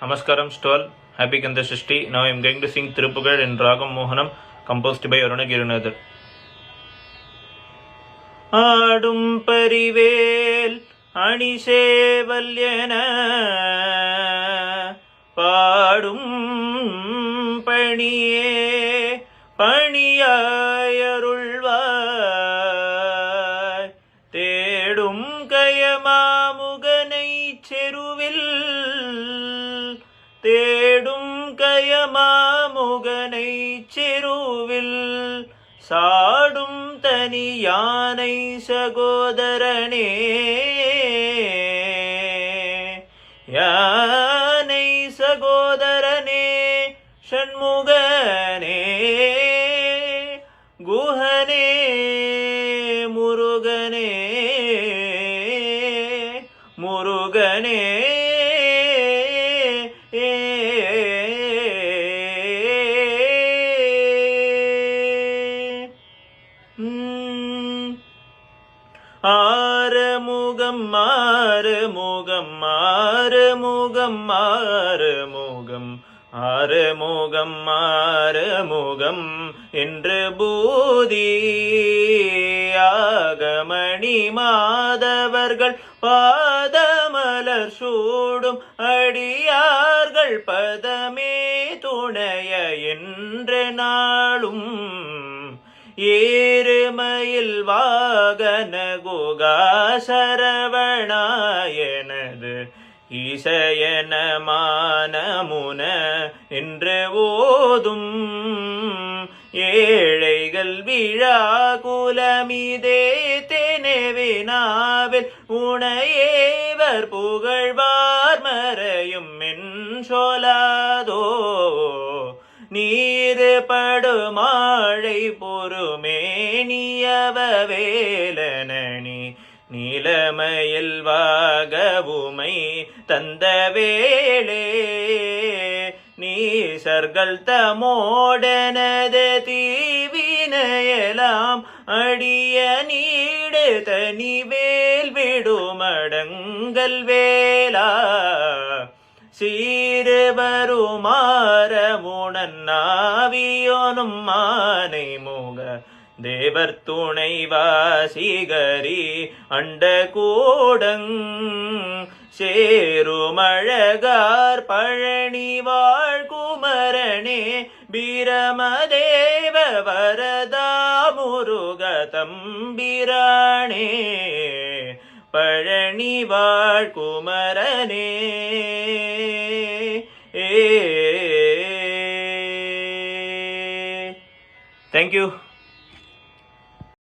Namaskaram to all. Happy Kanda Shashti. Now I am going to sing Thirupugal in Ragam Mohanam, composed by Aruna Girunathar. ஆடும் பரிவேல் அணிசேவல்யன பாடும் பணியே பணியாயருள்வாய் தேடும் கயமாமுகனை செருவில் தேடும் கயமாமுகனை செருவில் சாடும் தனி யானை சகோதரனே யானை சகோதரனே ஷண்முகனே குஹனே முருகனே முருகனே ஆறுமுகம் ஆறுமுகம் ஆறுமுகம் ஆறுமுகம் ஆறுமுகம் ஆறுமுகம் என்று பூதி ஆகமணி மாதவர்கள் பாதமலர் சூடும் அடியார்கள் பதமே துணைய என்று நாளும் ஏறுமயில் வாகன குகா சரவணாயனது ஈசயன மானமுன என்று ஓதும் ஏழைகள் விழா குலமிதே தெனவினாவில் உணையேவர் புகழ்வார் மறையும் என் சொலாதோ நீரு படுமாழை பொறுமேனியவ வேலனி நீலமயில் வாகவுமை தந்த வேளே நீசர்கள் தமோடனது தீவினையலாம் அடிய நீடு தனி வேல் விடுமடங்கல் வேலா சீருவருமாறமுணன்னாவியோனும் மானை முக தேவர் துணை வாசிகரி அண்ட கூடங் சேருமழகார் பழனி வாழ்குமரனே பிரமதேவ வரதா முருக தம்பிரானே பழனி வாழ்குமரனே. Thank you.